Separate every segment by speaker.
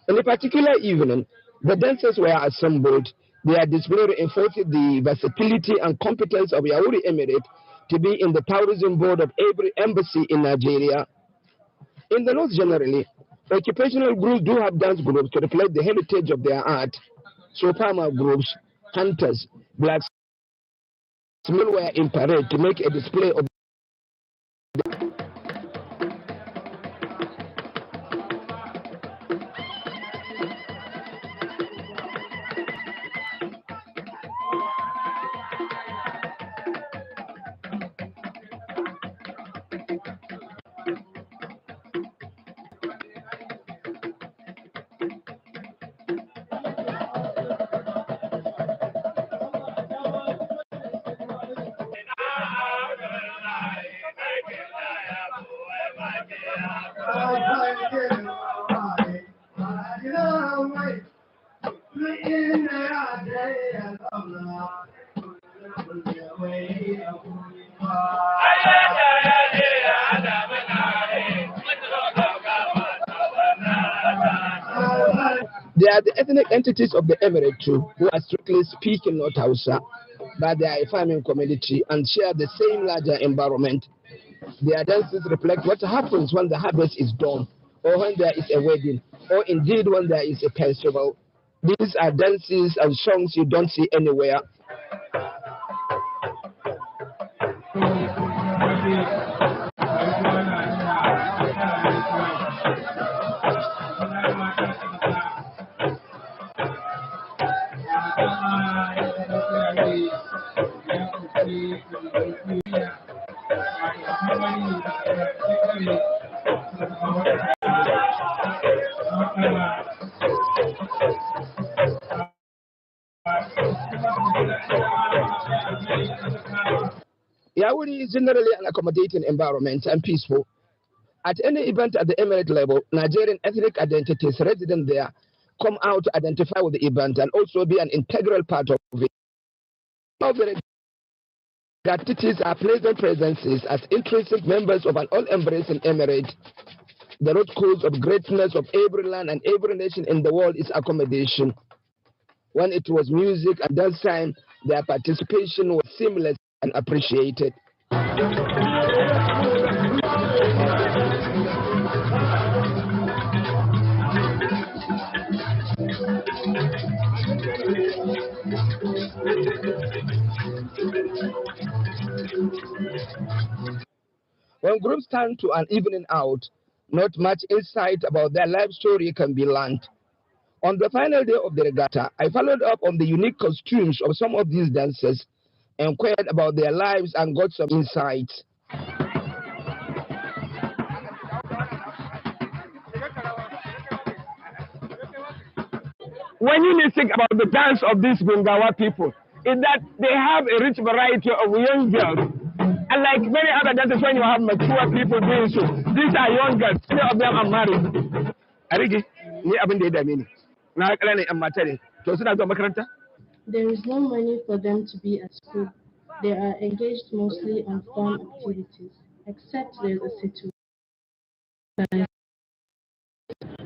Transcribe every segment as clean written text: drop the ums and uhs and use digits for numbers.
Speaker 1: In a particular evening, the dancers were assembled. Their display reinforced the versatility and competence of Yaouri Emirate to be in the tourism board of every embassy in Nigeria. In the north generally, occupational groups do have dance groups to reflect the heritage of their art. So farmer groups, hunters, blacks, were in parade to make a display of They are the ethnic entities of the Emirate too, who are strictly speaking North Hausa, but they are a farming community and share the same larger environment. Their dances reflect what happens when the harvest is done, or when there is a wedding, or indeed when there is a festival. These are dances and songs you don't see anywhere. Yaouri is generally an accommodating environment and peaceful. At any event at the Emirate level, Nigerian ethnic identities resident there come out to identify with the event and also be an integral part of it. The identities are pleasant presences as intrinsic members of an all-embracing Emirate. The root cause of greatness of every land and every nation in the world is accommodation. When it was music and dance time, their participation was seamless and appreciated. When groups turn to an evening out, not much insight about their life story can be learned. On the final day of the regatta, I followed up on the unique costumes of some of these dancers, inquired about their lives, and got some insights.
Speaker 2: When you think about the dance of these Gungawa people, is that they have a rich variety of young girls. And like many other dances, when you have mature people doing so, these are young girls. Many of them are married.
Speaker 3: There is no money for them to be at school. They are engaged mostly on farm activities, except there is a situation.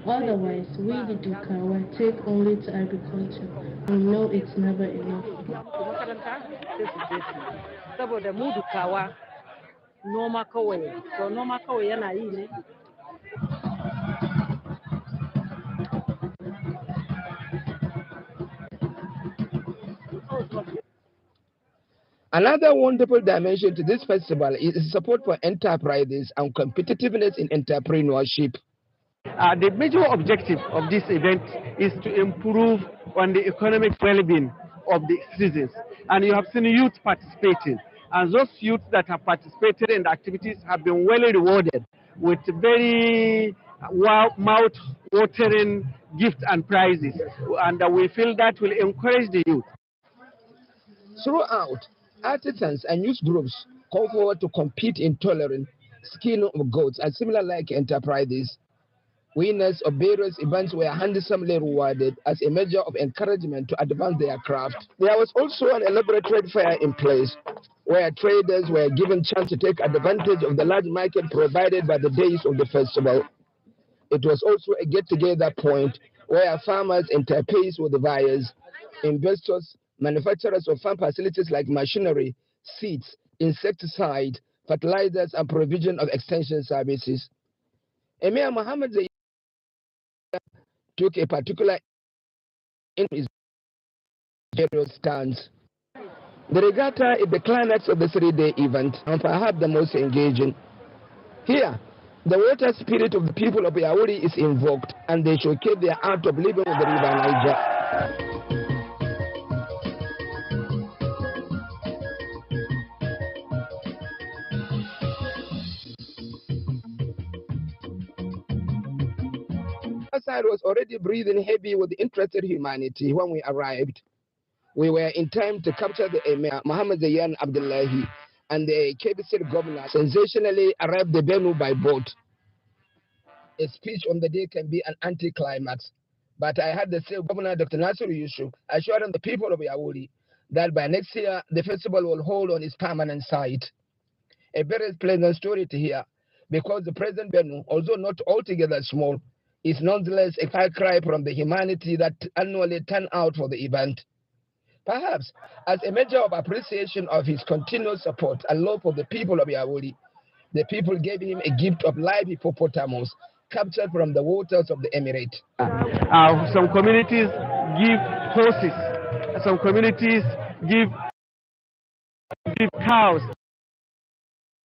Speaker 3: Otherwise, we the Dukawa take only to agriculture and know it's never enough.
Speaker 4: Saboda mu Dukawa noma kawai, so noma kawai yana yi ne.
Speaker 1: Another wonderful dimension to this festival is support for enterprises and competitiveness in entrepreneurship.
Speaker 2: The major objective of this event is to improve on the economic well-being of the citizens. And you have seen youth participating. And those youth that have participated in the activities have been well rewarded with very mouth-watering gifts and prizes. And we feel that will encourage the youth.
Speaker 1: Throughout, artisans and youth groups call forward to compete in tailoring, skinning of goats, and similar like enterprises. Winners of various events were handsomely rewarded as a measure of encouragement to advance their craft. There was also an elaborate trade fair in place, where traders were given chance to take advantage of the large market provided by the days of the festival. It was also a get-together point where farmers interface with the buyers, investors, manufacturers of farm facilities like machinery, seeds, insecticide, fertilizers, and provision of extension services. Emir Mohammed took a particular in his various stands. The regatta is the climax of the three-day event and perhaps the most engaging. Here, the water spirit of the people of Yauri is invoked and they showcase their art of living with the river Niger. The side was already breathing heavy with interested humanity when we arrived. We were in time to capture the Emir, Muhammad Zayan Abdullahi, and the Kebbi State governor sensationally arrived the Benue by boat. A speech on the day can be an anticlimax, but I had the state governor, Dr. Nasir Yusuf, assuring the people of Yauri that by next year, the festival will hold on its permanent site. A very pleasant story to hear, because the present Benue, although not altogether small, is nonetheless a far cry from the humanity that annually turn out for the event. Perhaps, as a measure of appreciation of his continued support and love for the people of Yauri, the people gave him a gift of live hippopotamus captured from the waters of the Emirate.
Speaker 2: Some communities give horses, some communities give cows.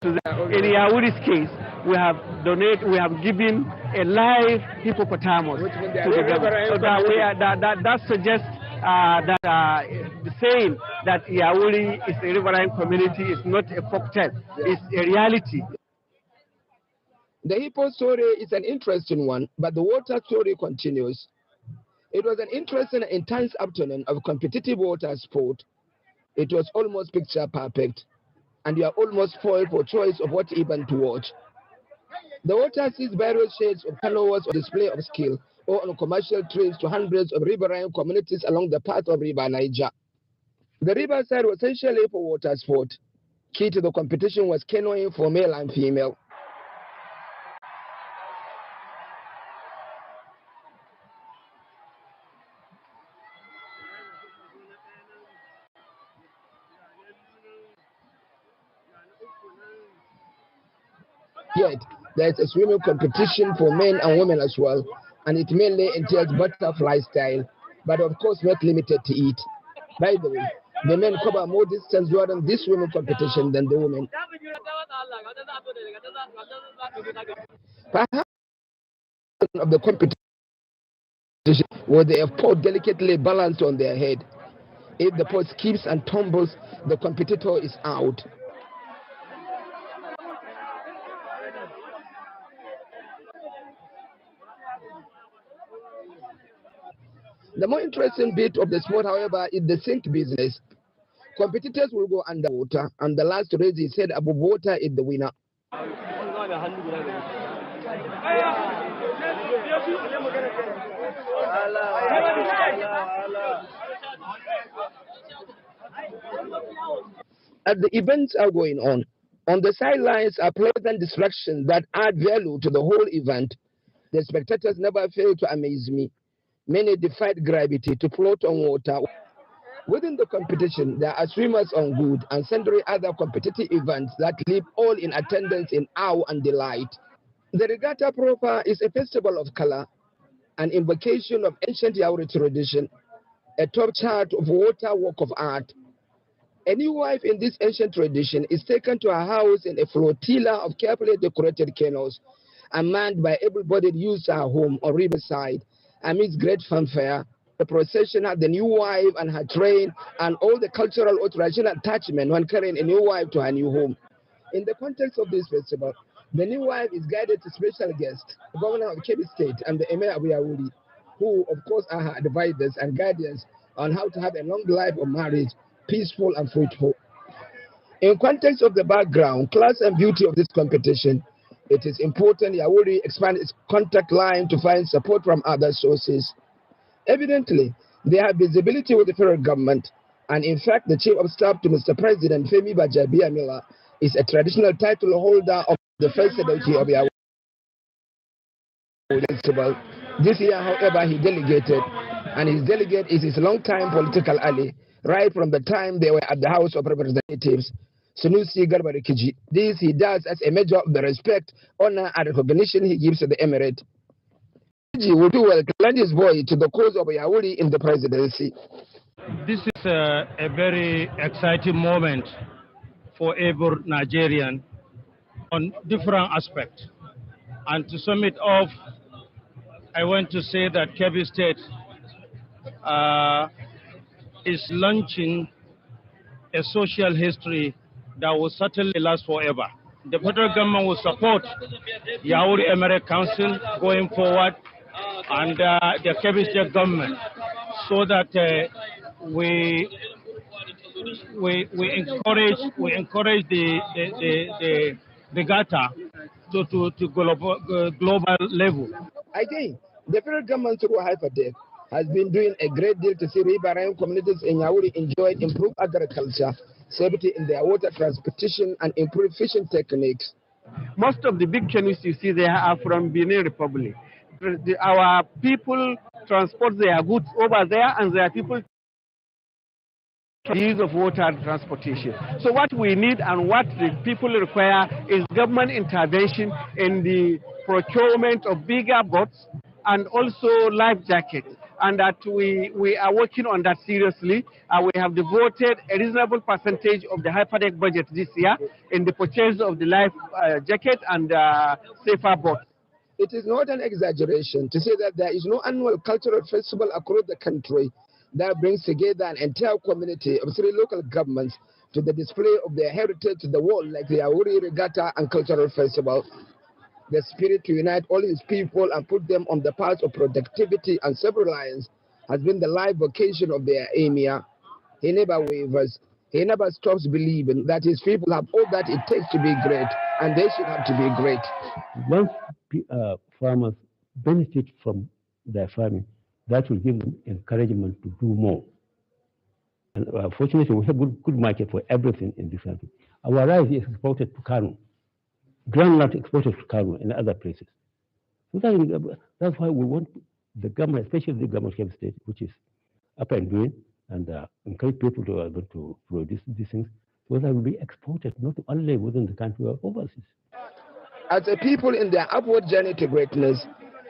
Speaker 2: In Yauri's case, we have given a live hippopotamus to the that suggests the saying that Yauri is a riverine community is not a folktale, it's a reality.
Speaker 1: The hippo story is an interesting one, but the water story continues. It was an interesting and intense afternoon of competitive water sport. It was almost picture perfect, and you are almost spoiled for choice of what event to watch. The water sees various shades of canoes on display of skill or on commercial trips to hundreds of riverine communities along the path of River Niger. The riverside was essentially for water sport. Key to the competition was canoeing for male and female. Yet, there is a swimming competition for men and women as well, and it mainly entails butterfly style, but of course not limited to it. By the way, the men cover more distance during this swimming competition than the women. Perhaps of the competition where they have pot delicately balanced on their head. If the pot skips and tumbles, the competitor is out. The more interesting bit of the sport, however, is the sink business. Competitors will go underwater, and the last to raise his head above water is the winner. As the events are going on the sidelines are pleasant distractions that add value to the whole event. The spectators never fail to amaze me. Many defied gravity to float on water. Within the competition, there are swimmers on good and sundry other competitive events that leave all in attendance in awe and delight. The regatta proper is a festival of color, an invocation of ancient Yauri tradition, a top chart of water work of art. A new wife in this ancient tradition is taken to her house in a flotilla of carefully decorated canoes and manned by able-bodied youths at her home or riverside. Amidst great fanfare, the procession had the new wife and her train and all the cultural or traditional attachment when carrying a new wife to her new home. In the context of this festival, the new wife is guided to special guests, the governor of Kebbi State and the Emir of Yauri, who of course are her advisors and guardians on how to have a long life of marriage, peaceful and fruitful. In context of the background, class and beauty of this competition, It is important Yauri expand its contact line to find support from other sources. Evidently, they have visibility with the federal government, and in fact, the Chief of Staff to Mr. President Femi Bajabiamila is a traditional title holder of the First Secretary of Yauri. This year, however, he delegated, and his delegate is his long-time political ally, right from the time they were at the House of Representatives, Sunusi Garba Rikiji. This he does as a measure of the respect, honor, and recognition he gives to the emirate. Rikiji will do well to lend his voice to the cause of Yauri in the presidency.
Speaker 5: This is a very exciting moment for every Nigerian on different aspects. And to sum it off, I want to say that Kebbi State is launching a social history that will certainly last forever. The federal government will support Yauri Emirate Council going forward and the Kebbi State government so that we encourage the regatta to global level.
Speaker 1: Again, the federal government through Hyperdeck has been doing a great deal to see riverine communities in Yauri enjoy improved agriculture, safety in their water transportation, and improved fishing techniques.
Speaker 2: Most of the big canoes you see there are from Benin Republic. Our people transport their goods over there, and their people the use of water transportation. So what we need and what the people require is government intervention in the procurement of bigger boats and also life jackets. And that we are working on that seriously. We have devoted a reasonable percentage of the Hyperdeck budget this year in the purchase of the life jacket and safer boats.
Speaker 1: It is not an exaggeration to say that there is no annual cultural festival across the country that brings together an entire community of 3 local governments to the display of their heritage to the world, like the Yauri Regatta and Cultural Festival. The spirit to unite all his people and put them on the path of productivity and self-reliance has been the life vocation of their emir. He never wavers. He never stops believing that his people have all that it takes to be great, and they should have to be great.
Speaker 6: Once farmers benefit from their farming, that will give them encouragement to do more. And fortunately, we have good market for everything in this country. Our rice is exported to Kano. Groundnut exported to Kano and other places. So that's why we want the government, especially the government of the state, which is up and doing, and encourage people to produce these things, so that will be exported not only within the country but overseas.
Speaker 1: As a people in their upward journey to greatness,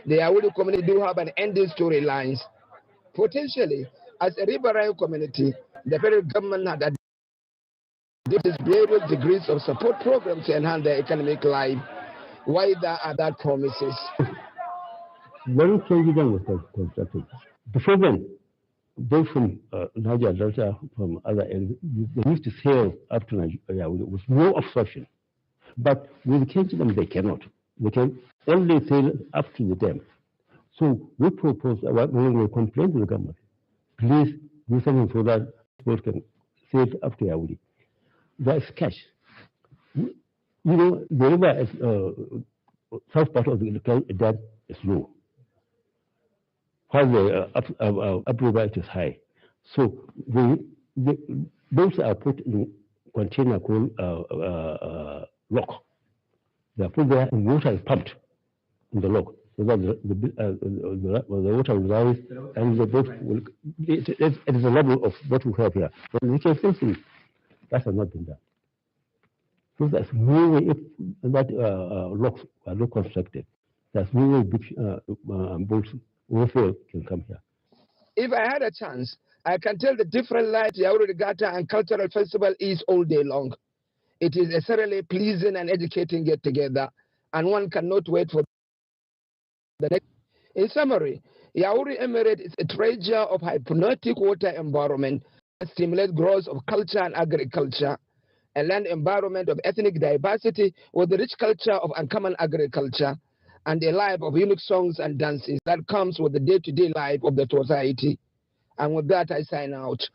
Speaker 1: the Yauri community do have an ending storylines. Potentially, as a riverine community, the federal government had various degrees of support programs to enhance their economic life. Why there are that promises?
Speaker 6: One president was constructed. Before then, those from Niger Delta, from other areas, they used to sail up to Nigeria with no obstruction. But with Kingdom, they cannot. They can only sail up to the dam. So we propose, when we complain to the government, please do something so that boat can sail up to Yaoundé. There is cash. You know, the river is, south part of the dam is low, while the upriver is high. So those are put in container called lock. They are put there and water is pumped in the lock. So that the water will rise and the boat will, it is a level of what we have here. But we can still see that has not been done. So there's no way, if that locks are not constructed, there's no way big boats overflow can come here.
Speaker 1: If I had a chance, I can tell the different light Yauri Regatta and Cultural Festival is all day long. It is a thoroughly pleasing and educating get together, and one cannot wait for the next. In summary, Yauri Emirate is a treasure of hypnotic water environment that stimulates growth of culture and agriculture, a land environment of ethnic diversity with the rich culture of uncommon agriculture, and a life of unique songs and dances that comes with the day-to-day life of the society. And with that, I sign out.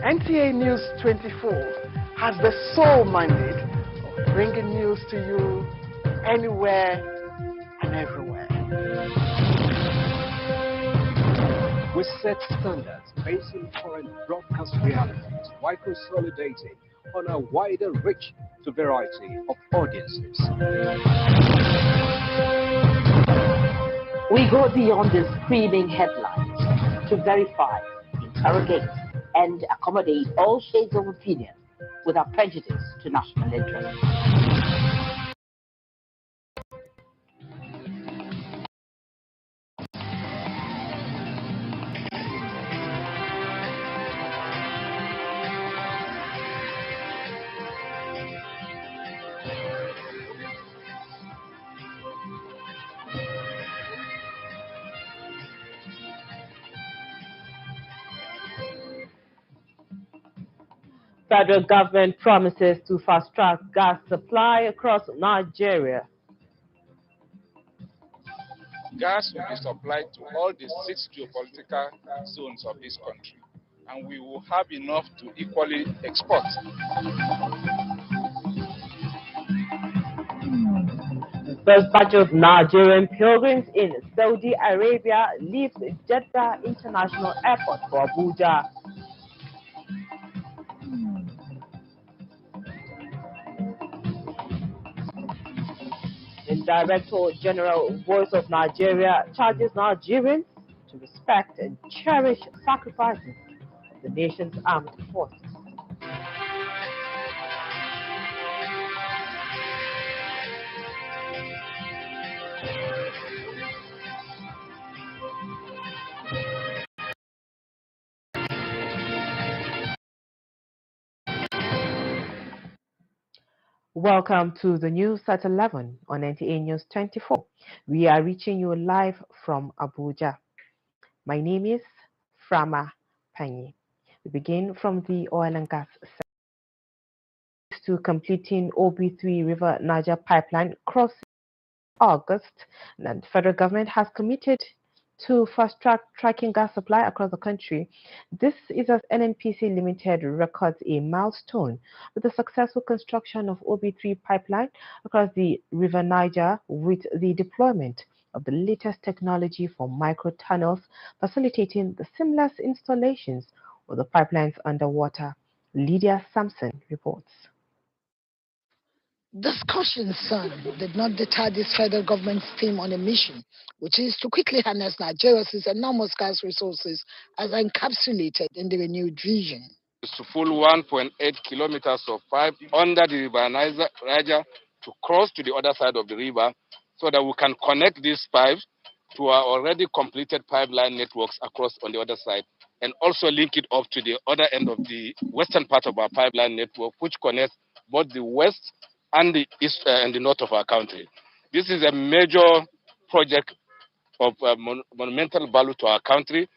Speaker 7: NTA News 24 has the sole mandate of bringing news to you anywhere and everywhere.
Speaker 8: We set standards based on foreign broadcast realities while consolidating on a wider reach to variety of audiences.
Speaker 9: We go beyond the screaming headlines to verify, interrogate, and accommodate all shades of opinion without prejudice to national interest. Federal government promises to fast-track gas supply across Nigeria.
Speaker 10: Gas will be supplied to all the 6 geopolitical zones of this country, and we will have enough to equally export.
Speaker 9: The first batch of Nigerian pilgrims in Saudi Arabia leaves Jeddah International Airport for Abuja. The Director General Voice of Nigeria charges Nigerians to respect and cherish sacrifices of the nation's armed forces. Welcome to the news at 11 on NTA News 24. We are reaching you live from Abuja. My name is Frama Panyi. We begin from the oil and gas sector. To completing OB3 River Niger pipeline crossing August, and the federal government has committed to fast-track tracking gas supply across the country. This is as NNPC Limited records a milestone with the successful construction of OB3 pipeline across the River Niger with the deployment of the latest technology for micro-tunnels, facilitating the seamless installations of the pipelines underwater. Lydia Sampson reports.
Speaker 11: Discussions, son, did not deter this federal government's team on a mission, which is to quickly harness Nigeria's enormous gas resources as encapsulated in the renewed vision.
Speaker 10: It's to full 1.8 kilometers of pipe under the River Niger to cross to the other side of the river so that we can connect these pipes to our already completed pipeline networks across on the other side, and also link it up to the other end of the western part of our pipeline network, which connects both the west and the east and the north of our country. This is a major project of monumental value to our country.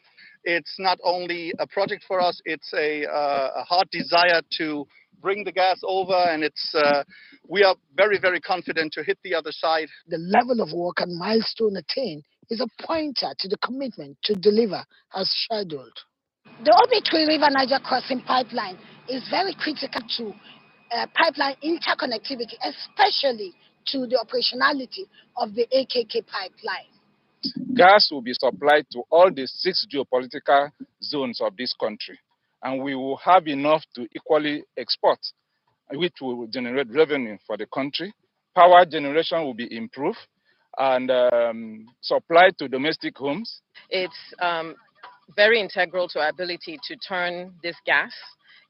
Speaker 12: It's not only a project for us, it's a hard desire to bring the gas over, and we are very, very confident to hit the other side.
Speaker 11: The level of work and milestone attained is a pointer to the commitment to deliver as scheduled.
Speaker 13: The OB3 River Niger crossing pipeline is very critical to pipeline interconnectivity, especially to the operationality of the AKK pipeline.
Speaker 10: Gas will be supplied to all the 6 geopolitical zones of this country, and we will have enough to equally export, which will generate revenue for the country
Speaker 14: power generation will be improved and supplied to domestic homes.
Speaker 15: It's very integral to our ability to turn this gas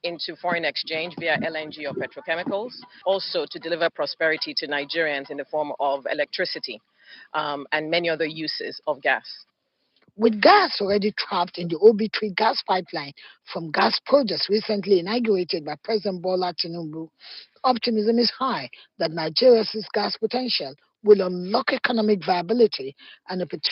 Speaker 15: into foreign exchange via LNG or petrochemicals, also to deliver prosperity to Nigerians in the form of electricity and many other uses of gas.
Speaker 11: With gas already trapped in the OB3 gas pipeline from gas projects recently inaugurated by President Bola Tinubu, optimism is high that Nigeria's gas potential will unlock economic viability and opportunity